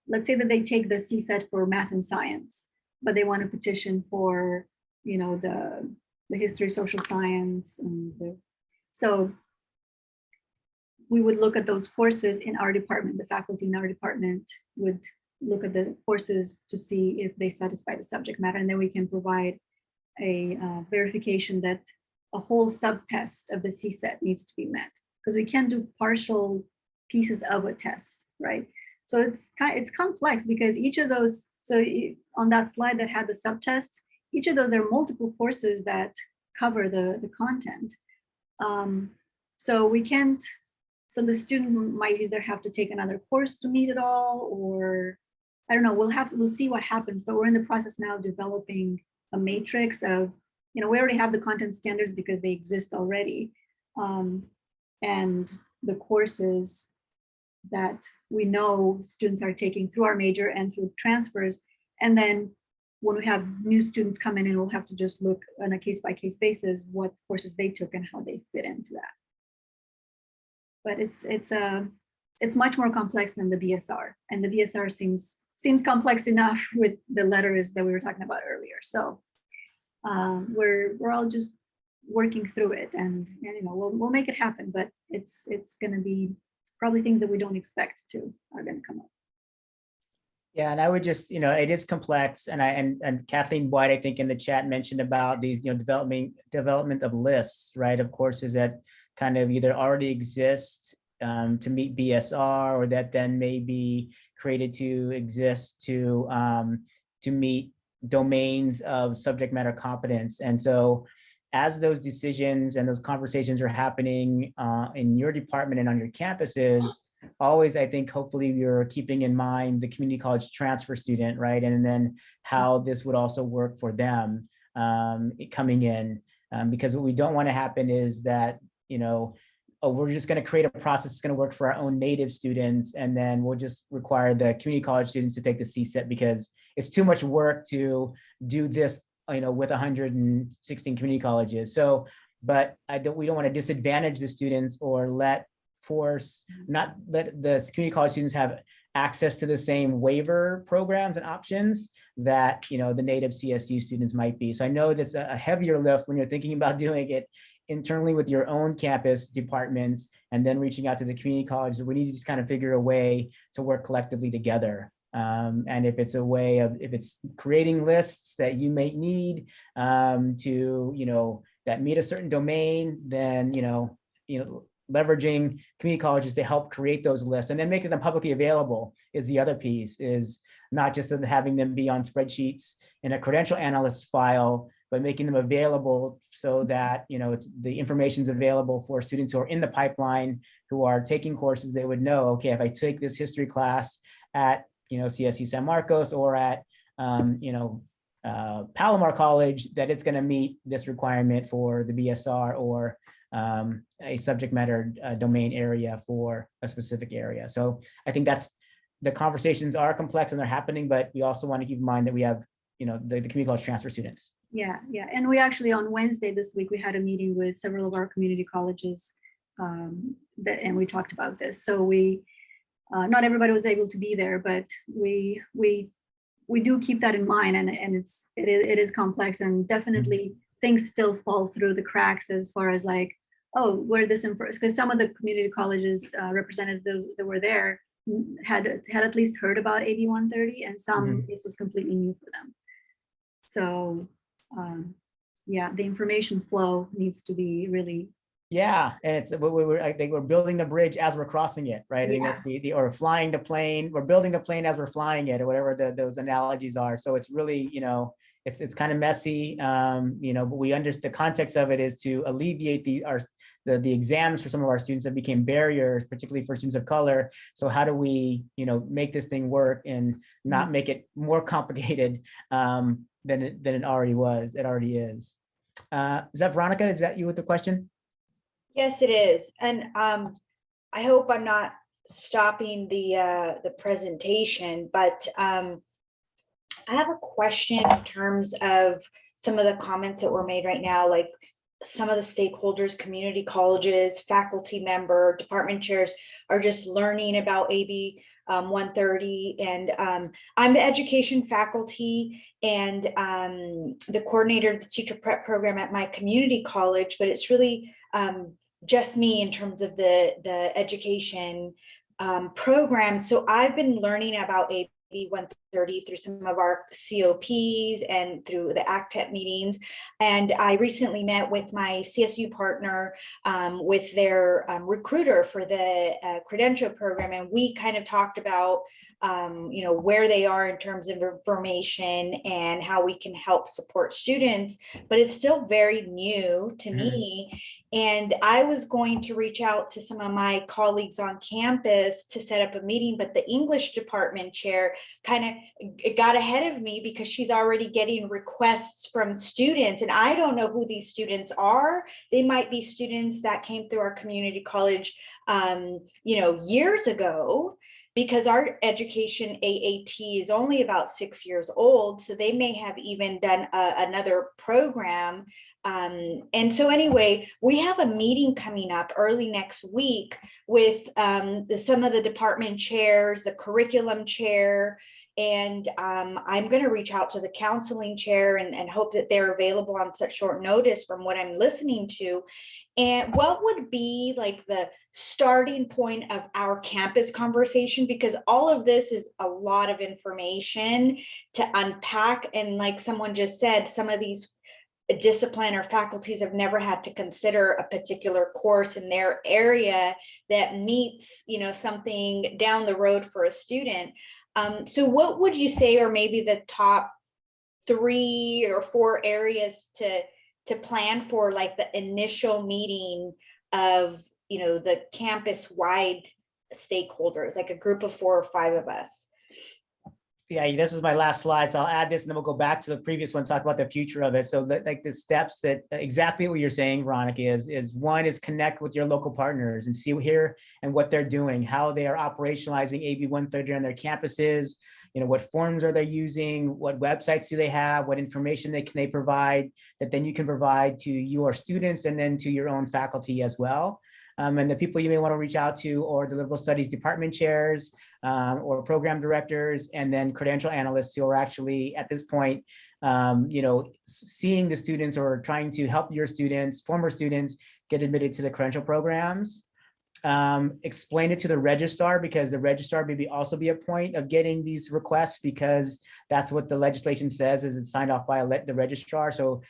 let's say that they take the CSET for math and science, but they want a petition for, the history, social science, so we would look at those courses in our department. The faculty in our department would look at the courses to see if they satisfy the subject matter, and then we can provide a verification that a whole subtest of the CSET needs to be met, because we can't do partial pieces of a test, right? So it's complex because each of those, on that slide that had the subtests, each of those, there are multiple courses that cover the content. So the student might either have to take another course to meet it all, or I don't know, we'll see what happens, but we're in the process now of developing a matrix of, we already have the content standards because they exist already. And the courses that we know students are taking through our major and through transfers. And then when we have new students come in, we'll have to just look on a case-by-case basis what courses they took and how they fit into that. But it's much more complex than the BSR, and the BSR seems complex enough with the letters that we were talking about earlier. So we're all just working through it, and we'll make it happen. But it's going to be probably things that we don't expect are going to come up. Yeah, and I would just, it is complex, and Kathleen White, I think in the chat mentioned about these, development of lists, right, of courses that kind of either already exist to meet BSR, or that then may be created to exist to meet domains of subject matter competence. And so as those decisions and those conversations are happening in your department and on your campuses, always, I think, hopefully you're keeping in mind the community college transfer student, right? And then how this would also work for them coming in. Because what we don't want to happen is that, we're just going to create a process that's going to work for our own native students, and then we'll just require the community college students to take the CSET because it's too much work to do this, with 116 community colleges. So, but we don't want to disadvantage the students or not let the community college students have access to the same waiver programs and options that, the native CSU students might be. So I know that's a heavier lift when you're thinking about doing it internally with your own campus departments, and then reaching out to the community colleges. We need to just kind of figure a way to work collectively together. And if it's a way of, if it's creating lists that you may need to, that meet a certain domain, then, leveraging community colleges to help create those lists, and then making them publicly available is the other piece, is not just having them be on spreadsheets in a credential analyst file, but making them available so that, it's the information's available for students who are in the pipeline, who are taking courses. They would know, okay, if I take this history class at, CSU San Marcos or at, Palomar College, that it's going to meet this requirement for the BSR or a subject matter domain area for a specific area. So I think the conversations are complex and they're happening, but we also want to keep in mind that we have, the community college transfer students. Yeah. And we actually, on Wednesday this week, we had a meeting with several of our community colleges and we talked about this. So not everybody was able to be there, but we do keep that in mind, and it is complex, and definitely things still fall through the cracks as far as like, oh, where this infers, because some of the community colleges representatives that were there had at least heard about AB 130, and some this was completely new for them. So yeah, the information flow needs to be really. Yeah, and I think we're building the bridge as we're crossing it, right? I think that's or flying the plane. We're building the plane as we're flying it, or whatever those analogies are. So it's really, it's kind of messy, but we understand the context of it is to alleviate the exams for some of our students that became barriers, particularly for students of color. So how do we, make this thing work and not make it more complicated than it already was? It already is. Is that Veronica? Is that you with the question? Yes, it is. And I hope I'm not stopping the presentation, but I have a question in terms of some of the comments that were made right now, like some of the stakeholders, community colleges, faculty member, department chairs are just learning about AB 130. And I'm the education faculty and the coordinator of the teacher prep program at my community college, but it's really just me in terms of the education program. So I've been learning about AB 130 through some of our COPs and through the ACCCTEP meetings. And I recently met with my CSU partner with their recruiter for the credential program. And we kind of talked about where they are in terms of information and how we can help support students, but it's still very new to me. And I was going to reach out to some of my colleagues on campus to set up a meeting, but the English department chair kind of got ahead of me because she's already getting requests from students. And I don't know who these students are. They might be students that came through our community college, years ago, because our education AAT is only about 6 years old. So they may have even done another program. And so anyway, we have a meeting coming up early next week with some of the department chairs, the curriculum chair, and I'm going to reach out to the counseling chair and hope that they're available on such short notice from what I'm listening to. And what would be like the starting point of our campus conversation? Because all of this is a lot of information to unpack. And like someone just said, some of these discipline or faculties have never had to consider a particular course in their area that meets, something down the road for a student. So what would you say are maybe the top 3 or 4 areas to plan for, like the initial meeting of, the campus wide stakeholders, like a group of 4 or 5 of us? Yeah, this is my last slide, so I'll add this and then we'll go back to the previous one, talk about the future of it. So like the steps that exactly what you're saying, Veronica, is one is connect with your local partners and see here and what they're doing, how they are operationalizing AB 130 on their campuses, what forms are they using, what websites do they have, what information can they provide that then you can provide to your students and then to your own faculty as well. And the people you may want to reach out to or the liberal studies department chairs or program directors, and then credential analysts who are actually at this point, seeing the students or trying to help your students, former students, get admitted to the credential programs. Explain it to the registrar, because the registrar maybe also be a point of getting these requests, because that's what the legislation says, is it's signed off by the registrar. So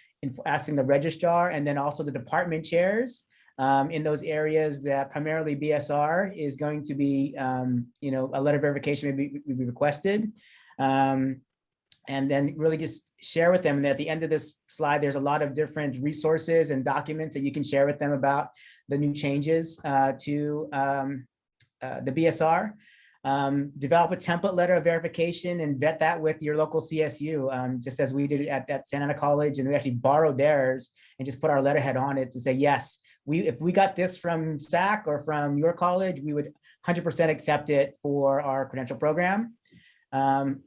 asking the registrar, and then also the department chairs in those areas that primarily BSR is going to be, a letter of verification may be requested. And then really just share with them. And at the end of this slide, there's a lot of different resources and documents that you can share with them about the new changes to the BSR. Develop a template letter of verification and vet that with your local CSU, just as we did at Santa Ana College, and we actually borrowed theirs and just put our letterhead on it to say, yes, if we got this from SAC or from your college, we would 100% accept it for our credential program.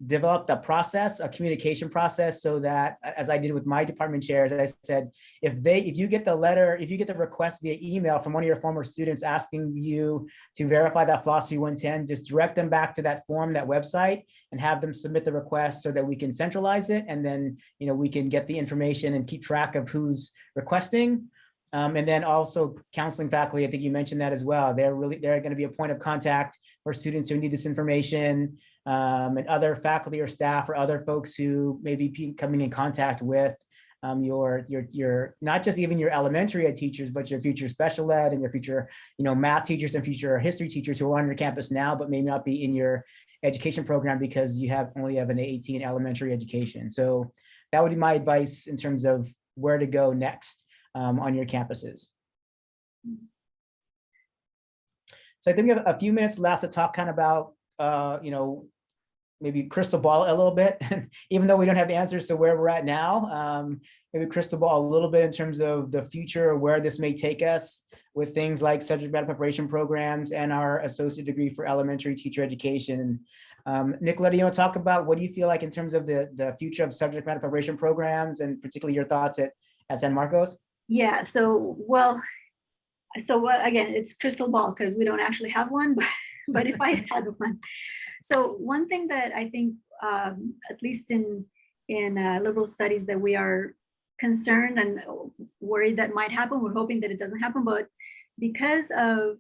Developed a communication process, so that, as I did with my department chairs, I said, if you get the request via email from one of your former students asking you to verify that philosophy 110, just direct them back to that form, that website, and have them submit the request so that we can centralize it. And then, we can get the information and keep track of who's requesting. And then also counseling faculty, I think you mentioned that as well. They're going to be a point of contact for students who need this information, and other faculty or staff or other folks who may be coming in contact with your not just even your elementary ed teachers, but your future special ed and your future math teachers and future history teachers who are on your campus now, but may not be in your education program because you only have an AAT in elementary education. So that would be my advice in terms of where to go next on your campuses. So I think we have a few minutes left to talk kind of about, maybe crystal ball a little bit, even though we don't have the answers to where we're at now, maybe crystal ball a little bit in terms of the future, where this may take us with things like subject matter preparation programs and our associate degree for elementary teacher education. Nicoletta, you want to talk about what do you feel like in terms of the future of subject matter preparation programs, and particularly your thoughts at San Marcos? Yeah, so again, it's crystal ball because we don't actually have one, but if I had one. So one thing that I think, at least in liberal studies, that we are concerned and worried that might happen, we're hoping that it doesn't happen, but because of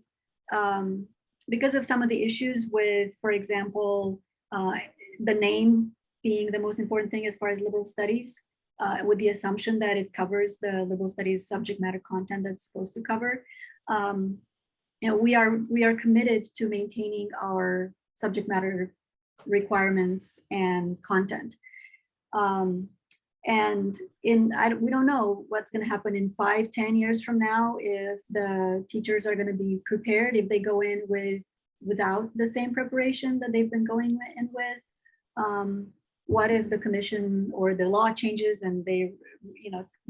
some of the issues with, for example, the name being the most important thing as far as liberal studies, with the assumption that it covers the liberal studies subject matter content that's supposed to cover. We are committed to maintaining our subject matter requirements and content. We don't know what's going to happen in 5-10 years from now, if the teachers are going to be prepared, if they go in without the same preparation that they've been going in with. What if the commission or the law changes and they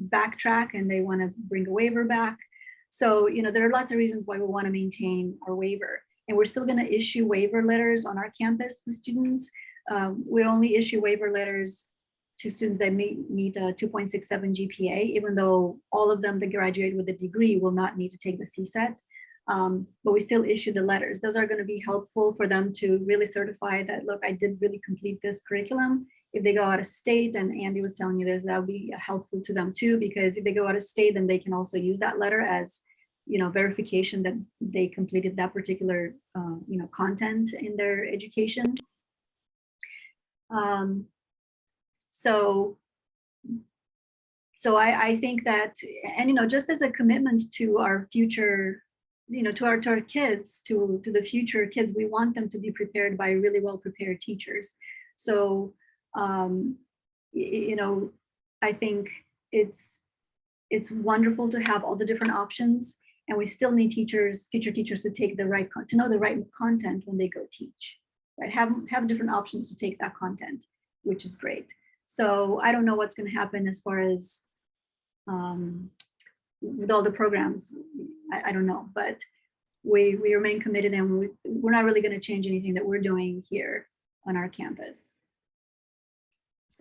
backtrack and they want to bring a waiver back? So there are lots of reasons why we want to maintain our waiver, and we're still going to issue waiver letters on our campus to students. We only issue waiver letters to students that meet a 2.67 GPA, even though all of them that graduate with a degree will not need to take the CSAT. But we still issue the letters. Those are going to be helpful for them to really certify that, look, I did really complete this curriculum. If they go out of state, and Andy was telling you this, that would be helpful to them too, because if they go out of state, then they can also use that letter as verification that they completed that particular content in their education. So I think that, and just as a commitment to our future, to our kids, to the future kids, we want them to be prepared by really well prepared teachers. So I think it's wonderful to have all the different options, and we still need future teachers to take to know the right content when they go teach, right? Have different options to take that content, which is great. So I don't know what's going to happen as far as with all the programs. I don't know, but we remain committed, and we're not really going to change anything that we're doing here on our campus.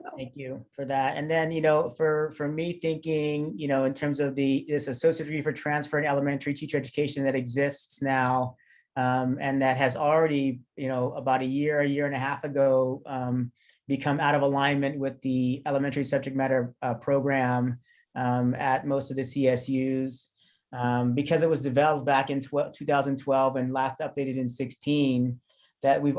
So Thank you for that. And then, for me thinking, in terms of this associate degree for transfer in elementary teacher education that exists now, and that has already, about a year and a half ago, become out of alignment with the elementary subject matter program at most of the CSUs, because it was developed back in 2012 and last updated in 16. That we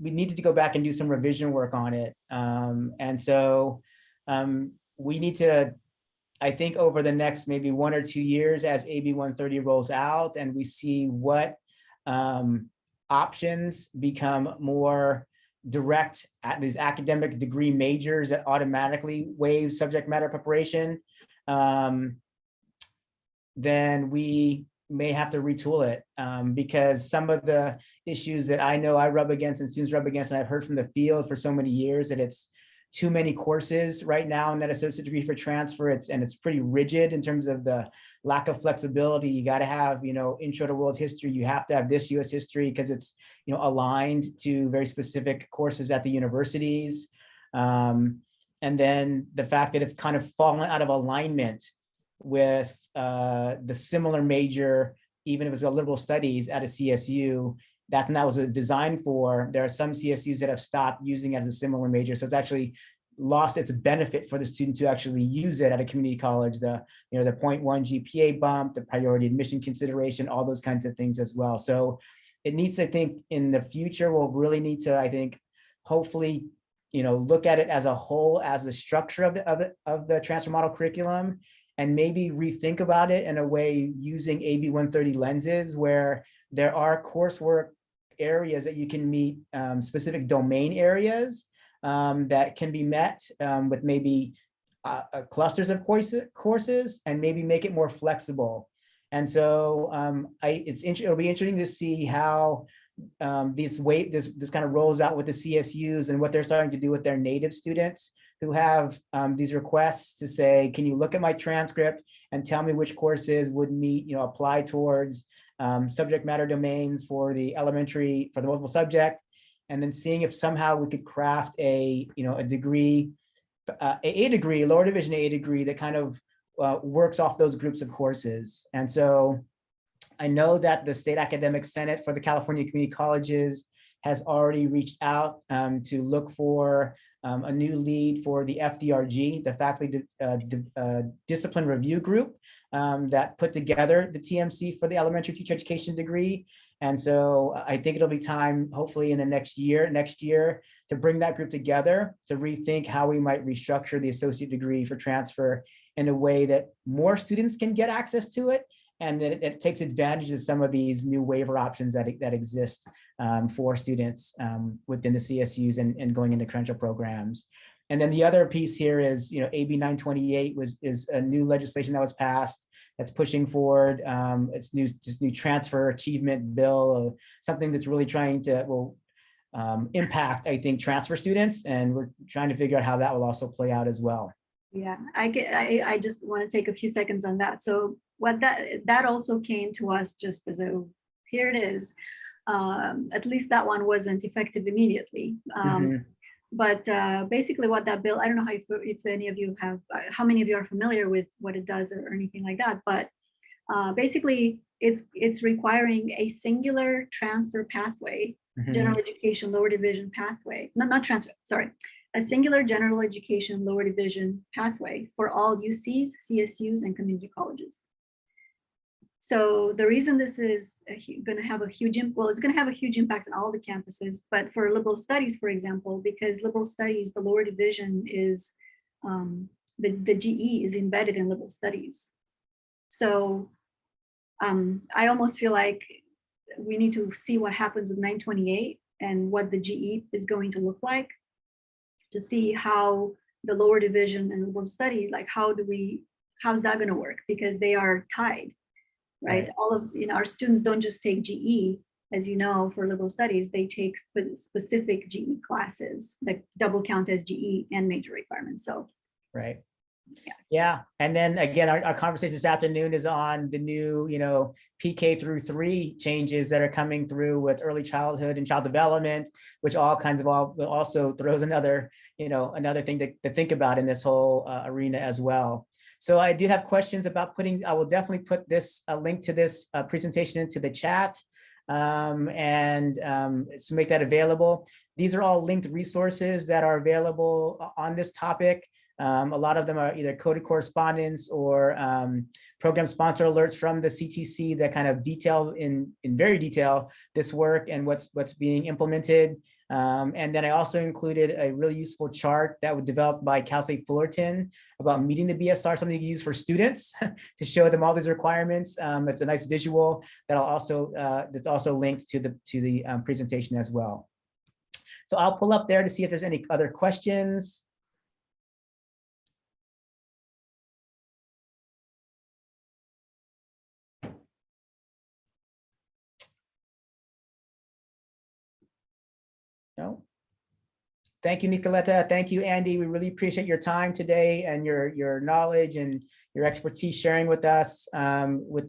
needed to go back and do some revision work on it. And so we need to, I think over the next maybe 1 or 2 years as AB 130 rolls out and we see what options become more direct at these academic degree majors that automatically waive subject matter preparation, then we may have to retool it, because some of the issues that I know I rub against and students rub against, and I've heard from the field for so many years, that it's too many courses right now in that associate degree for transfer. It's pretty rigid in terms of the lack of flexibility. You got to have, intro to world history. You have to have this US history because it's, aligned to very specific courses at the universities. And then the fact that it's kind of fallen out of alignment with the similar major, even if it's a liberal studies at a CSU, that was designed for. There are some CSUs that have stopped using it as a similar major. So it's actually lost its benefit for the student to actually use it at a community college, the 0.1 GPA bump, the priority admission consideration, all those kinds of things as well. So it needs to, I think, in the future, we'll really need to, I think, hopefully, look at it as a whole, as the structure of the transfer model curriculum, and maybe rethink about it in a way using AB 130 lenses, where there are coursework areas that you can meet, specific domain areas that can be met with maybe clusters of courses, and maybe make it more flexible. And so it'll be interesting to see how this kind of rolls out with the CSUs and what they're starting to do with their native students who have these requests to say, can you look at my transcript and tell me which courses would meet, apply towards subject matter domains for the elementary, for the multiple subject, and then seeing if somehow we could craft a degree, a lower division A degree that kind of works off those groups of courses. And so I know that the State Academic Senate for the California Community Colleges has already reached out to look for a new lead for the FDRG, the Faculty Discipline Review Group that put together the TMC for the elementary teacher education degree. And so I think it'll be time, hopefully in the next year, to bring that group together to rethink how we might restructure the associate degree for transfer in a way that more students can get access to it, and that it takes advantage of some of these new waiver options that exist for students within the CSUs and going into credential programs. And then the other piece here is, AB 928 is a new legislation that was passed that's pushing forward. It's new transfer achievement bill, something that's really trying to impact, I think, transfer students, and we're trying to figure out how that will also play out as well. Yeah, I just want to take a few seconds on that. So what that also came to us just as here it is. At least that one wasn't effective immediately. But basically what that bill, I don't know if any of you have, how many of you are familiar with what it does or anything like that, but basically it's requiring a singular transfer pathway, general education lower division pathway, not transfer, sorry, a singular general education lower division pathway for all UCs, CSUs, and community colleges. So the reason this is going to have a huge, it's going to have a huge impact on all the campuses, but for liberal studies, for example, because liberal studies, the lower division is, the GE is embedded in liberal studies. So I almost feel like we need to see what happens with 928 and what the GE is going to look like, to see how the lower division and liberal studies, like how's that going to work? Because they are tied. Right. All of, our students don't just take GE, as you know, for liberal studies, they take specific GE classes that double count as GE and major requirements. So, right. Yeah, and then again, our conversation this afternoon is on the new, PK through 3 changes that are coming through with early childhood and child development, which all kinds of also throws another, another thing to think about in this whole arena as well. So I did have questions about I will definitely put this link to this presentation into the chat and to make that available. These are all linked resources that are available on this topic. A lot of them are either coded correspondence or program sponsor alerts from the CTC that kind of detail in very detail this work and what's being implemented. And then I also included a really useful chart that was developed by Cal State Fullerton about meeting the BSR, something you can use for students to show them all these requirements. It's a nice visual that's also linked to the presentation as well. So I'll pull up there to see if there's any other questions. No. Thank you, Nicoletta. Thank you, Andy. We really appreciate your time today and your knowledge and your expertise sharing with us. With